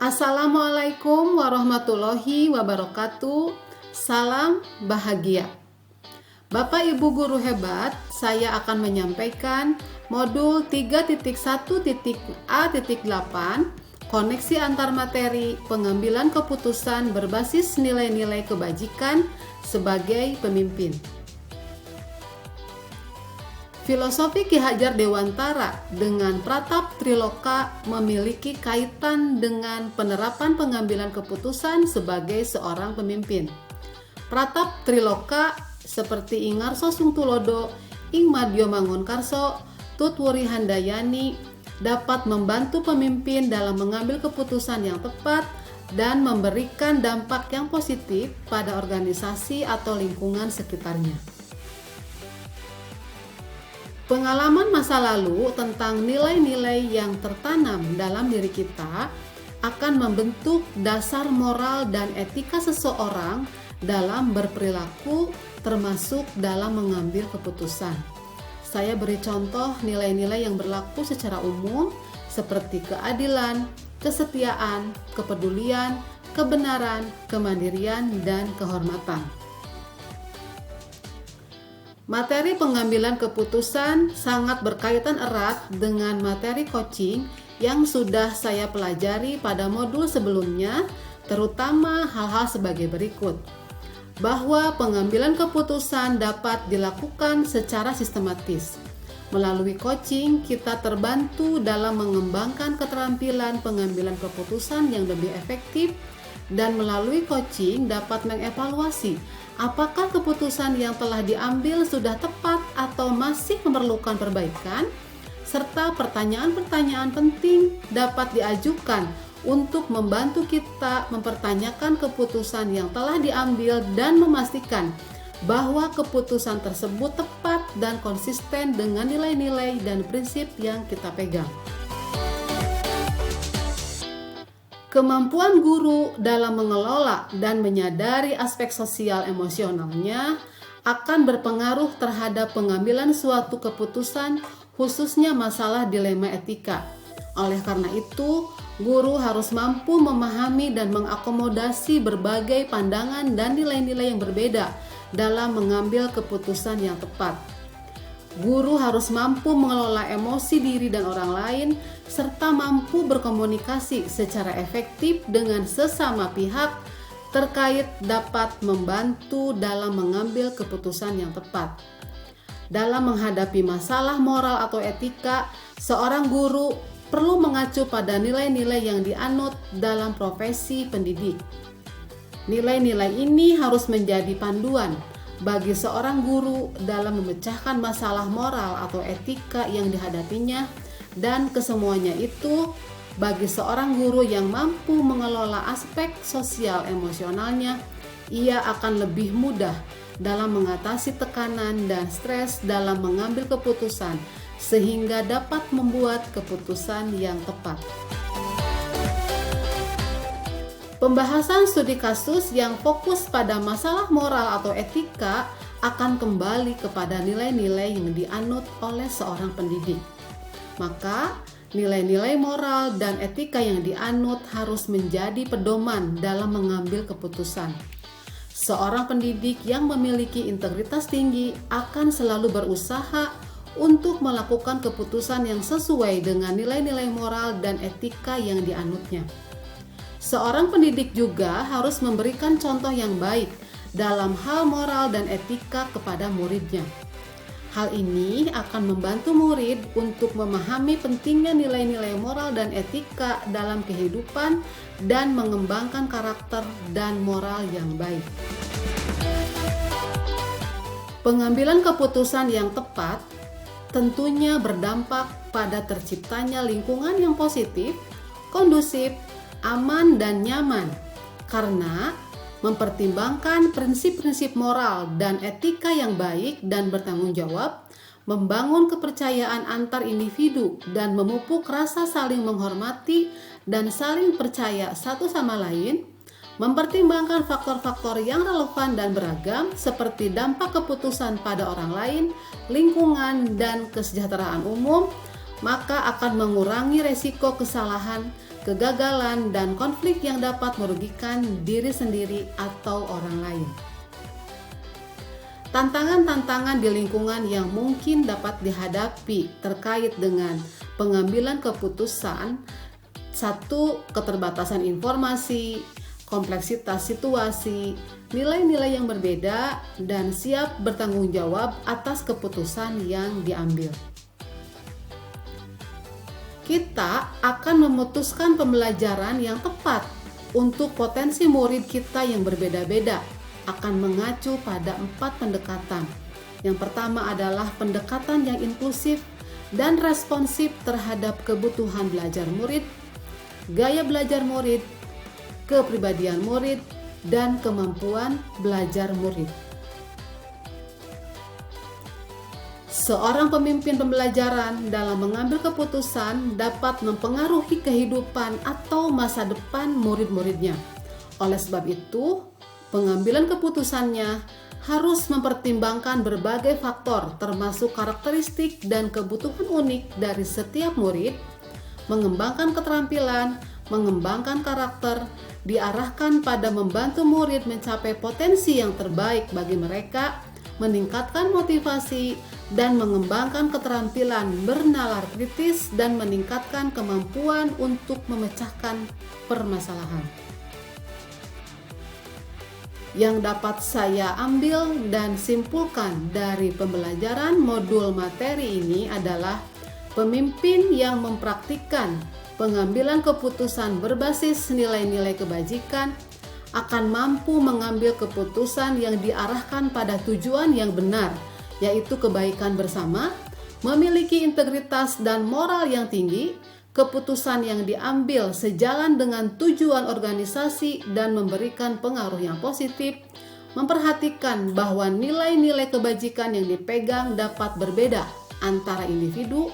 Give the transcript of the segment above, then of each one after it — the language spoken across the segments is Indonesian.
Assalamualaikum warahmatullahi wabarakatuh. Salam bahagia. Bapak Ibu guru hebat, saya akan menyampaikan modul 3.1.A.8 koneksi antar materi pengambilan keputusan berbasis nilai-nilai kebajikan sebagai pemimpin. Filosofi Ki Hajar Dewantara dengan Pratap Triloka memiliki kaitan dengan penerapan pengambilan keputusan sebagai seorang pemimpin. Pratap Triloka seperti ing ngarso sung tulodo, ing madyo mangunkarso, tutwuri handayani dapat membantu pemimpin dalam mengambil keputusan yang tepat dan memberikan dampak yang positif pada organisasi atau lingkungan sekitarnya. Pengalaman masa lalu tentang nilai-nilai yang tertanam dalam diri kita akan membentuk dasar moral dan etika seseorang dalam berperilaku, termasuk dalam mengambil keputusan. Saya beri contoh nilai-nilai yang berlaku secara umum seperti keadilan, kesetiaan, kepedulian, kebenaran, kemandirian, dan kehormatan. Materi pengambilan keputusan sangat berkaitan erat dengan materi coaching yang sudah saya pelajari pada modul sebelumnya, terutama hal-hal sebagai berikut. Bahwa pengambilan keputusan dapat dilakukan secara sistematis. Melalui coaching, kita terbantu dalam mengembangkan keterampilan pengambilan keputusan yang lebih efektif, dan melalui coaching dapat mengevaluasi apakah keputusan yang telah diambil sudah tepat atau masih memerlukan perbaikan, serta pertanyaan-pertanyaan penting dapat diajukan untuk membantu kita mempertanyakan keputusan yang telah diambil dan memastikan bahwa keputusan tersebut tepat dan konsisten dengan nilai-nilai dan prinsip yang kita pegang. Kemampuan guru dalam mengelola dan menyadari aspek sosial emosionalnya akan berpengaruh terhadap pengambilan suatu keputusan, khususnya masalah dilema etika. Oleh karena itu, guru harus mampu memahami dan mengakomodasi berbagai pandangan dan nilai-nilai yang berbeda dalam mengambil keputusan yang tepat. Guru harus mampu mengelola emosi diri dan orang lain, serta mampu berkomunikasi secara efektif dengan sesama pihak terkait dapat membantu dalam mengambil keputusan yang tepat. Dalam menghadapi masalah moral atau etika, seorang guru perlu mengacu pada nilai-nilai yang dianut dalam profesi pendidik. Nilai-nilai ini harus menjadi panduan bagi seorang guru dalam memecahkan masalah moral atau etika yang dihadapinya, dan kesemuanya itu bagi seorang guru yang mampu mengelola aspek sosial emosionalnya, ia akan lebih mudah dalam mengatasi tekanan dan stres dalam mengambil keputusan sehingga dapat membuat keputusan yang tepat. Pembahasan studi kasus yang fokus pada masalah moral atau etika akan kembali kepada nilai-nilai yang dianut oleh seorang pendidik. Maka, nilai-nilai moral dan etika yang dianut harus menjadi pedoman dalam mengambil keputusan. Seorang pendidik yang memiliki integritas tinggi akan selalu berusaha untuk melakukan keputusan yang sesuai dengan nilai-nilai moral dan etika yang dianutnya. Seorang pendidik juga harus memberikan contoh yang baik dalam hal moral dan etika kepada muridnya. Hal ini akan membantu murid untuk memahami pentingnya nilai-nilai moral dan etika dalam kehidupan dan mengembangkan karakter dan moral yang baik. Pengambilan keputusan yang tepat tentunya berdampak pada terciptanya lingkungan yang positif, kondusif, aman dan nyaman, karena mempertimbangkan prinsip-prinsip moral dan etika yang baik dan bertanggung jawab, membangun kepercayaan antar individu dan memupuk rasa saling menghormati dan saling percaya satu sama lain, mempertimbangkan faktor-faktor yang relevan dan beragam seperti dampak keputusan pada orang lain, lingkungan, dan kesejahteraan umum, maka akan mengurangi resiko kesalahan kegagalan, dan konflik yang dapat merugikan diri sendiri atau orang lain. Tantangan-tantangan di lingkungan yang mungkin dapat dihadapi terkait dengan pengambilan keputusan: 1. Keterbatasan informasi, kompleksitas situasi, nilai-nilai yang berbeda, dan siap bertanggung jawab atas keputusan yang diambil. Kita akan memutuskan pembelajaran yang tepat untuk potensi murid kita yang berbeda-beda, akan mengacu pada 4 pendekatan. Yang pertama adalah pendekatan yang inklusif dan responsif terhadap kebutuhan belajar murid, gaya belajar murid, kepribadian murid, dan kemampuan belajar murid. Seorang pemimpin pembelajaran dalam mengambil keputusan dapat mempengaruhi kehidupan atau masa depan murid-muridnya. Oleh sebab itu, pengambilan keputusannya harus mempertimbangkan berbagai faktor termasuk karakteristik dan kebutuhan unik dari setiap murid, mengembangkan keterampilan, mengembangkan karakter, diarahkan pada membantu murid mencapai potensi yang terbaik bagi mereka, meningkatkan motivasi, dan mengembangkan keterampilan bernalar kritis dan meningkatkan kemampuan untuk memecahkan permasalahan. Yang dapat saya ambil dan simpulkan dari pembelajaran modul materi ini adalah pemimpin yang mempraktikkan pengambilan keputusan berbasis nilai-nilai kebajikan akan mampu mengambil keputusan yang diarahkan pada tujuan yang benar, yaitu kebaikan bersama, memiliki integritas dan moral yang tinggi, keputusan yang diambil sejalan dengan tujuan organisasi dan memberikan pengaruh yang positif, memperhatikan bahwa nilai-nilai kebajikan yang dipegang dapat berbeda antara individu,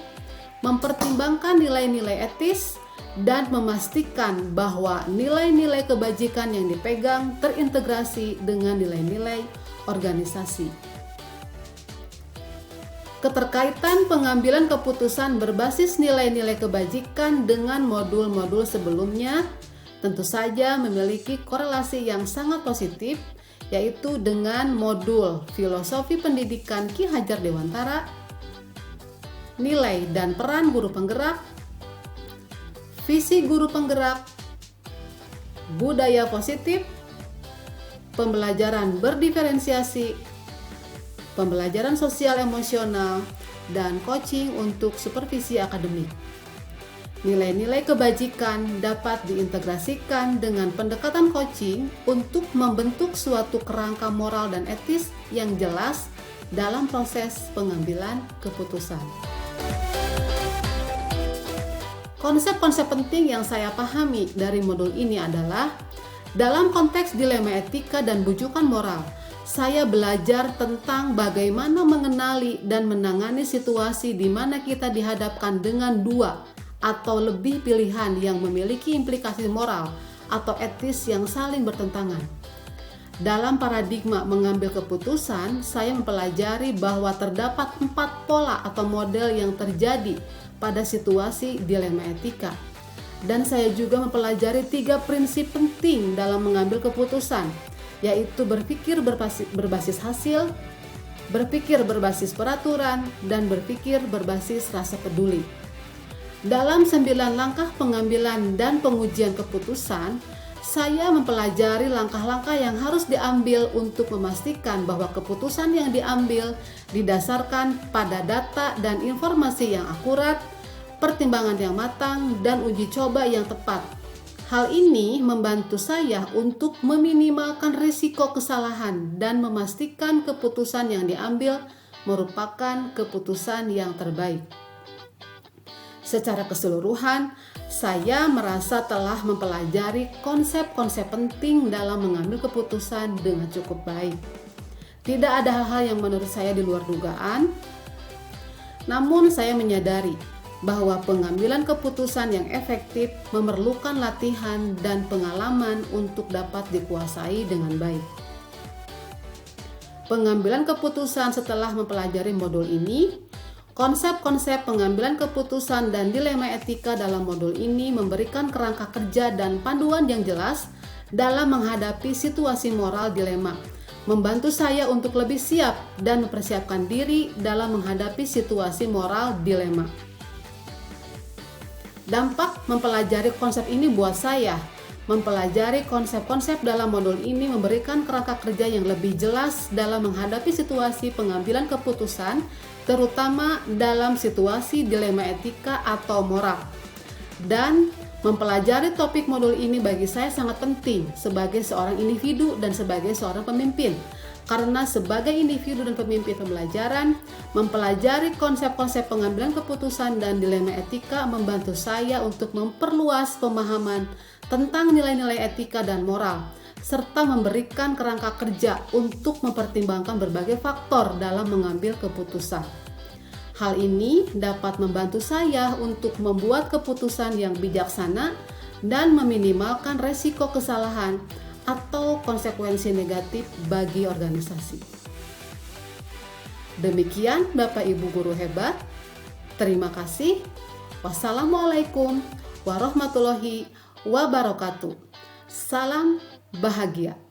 mempertimbangkan nilai-nilai etis, dan memastikan bahwa nilai-nilai kebajikan yang dipegang terintegrasi dengan nilai-nilai organisasi. Keterkaitan pengambilan keputusan berbasis nilai-nilai kebajikan dengan modul-modul sebelumnya tentu saja memiliki korelasi yang sangat positif, yaitu dengan modul Filosofi Pendidikan Ki Hajar Dewantara, nilai dan peran guru penggerak, visi guru penggerak, budaya positif, pembelajaran berdiferensiasi, pembelajaran sosial emosional, dan coaching untuk supervisi akademik. Nilai-nilai kebajikan dapat diintegrasikan dengan pendekatan coaching untuk membentuk suatu kerangka moral dan etis yang jelas dalam proses pengambilan keputusan. Konsep-konsep penting yang saya pahami dari modul ini adalah dalam konteks dilema etika dan bujukan moral, saya belajar tentang bagaimana mengenali dan menangani situasi di mana kita dihadapkan dengan 2 atau lebih pilihan yang memiliki implikasi moral atau etis yang saling bertentangan. Dalam paradigma mengambil keputusan, saya mempelajari bahwa terdapat 4 pola atau model yang terjadi pada situasi dilema etika. Dan saya juga mempelajari 3 prinsip penting dalam mengambil keputusan, yaitu berpikir berbasis hasil, berpikir berbasis peraturan, dan berpikir berbasis rasa peduli. Dalam 9 langkah pengambilan dan pengujian keputusan, saya mempelajari langkah-langkah yang harus diambil untuk memastikan bahwa keputusan yang diambil didasarkan pada data dan informasi yang akurat, pertimbangan yang matang, dan uji coba yang tepat. Hal ini membantu saya untuk meminimalkan risiko kesalahan dan memastikan keputusan yang diambil merupakan keputusan yang terbaik. Secara keseluruhan, saya merasa telah mempelajari konsep-konsep penting dalam mengambil keputusan dengan cukup baik. Tidak ada hal-hal yang menurut saya di luar dugaan, namun saya menyadari bahwa pengambilan keputusan yang efektif memerlukan latihan dan pengalaman untuk dapat dikuasai dengan baik. Pengambilan keputusan setelah mempelajari modul ini, Konsep-konsep pengambilan keputusan dan dilema etika dalam modul ini memberikan kerangka kerja dan panduan yang jelas dalam menghadapi situasi moral dilema, membantu saya untuk lebih siap dan mempersiapkan diri dalam menghadapi situasi moral dilema. Dampak mempelajari konsep ini buat saya. Mempelajari konsep-konsep dalam modul ini memberikan kerangka kerja yang lebih jelas dalam menghadapi situasi pengambilan keputusan, terutama dalam situasi dilema etika atau moral. Dan mempelajari topik modul ini bagi saya sangat penting sebagai seorang individu dan sebagai seorang pemimpin. Karena sebagai individu dan pemimpin pembelajaran, mempelajari konsep-konsep pengambilan keputusan dan dilema etika membantu saya untuk memperluas pemahaman tentang nilai-nilai etika dan moral, serta memberikan kerangka kerja untuk mempertimbangkan berbagai faktor dalam mengambil keputusan. Hal ini dapat membantu saya untuk membuat keputusan yang bijaksana dan meminimalkan resiko kesalahan atau konsekuensi negatif bagi organisasi. Demikian Bapak Ibu guru hebat. Terima kasih. Wassalamualaikum warahmatullahi wabarakatuh. Salam bahagia.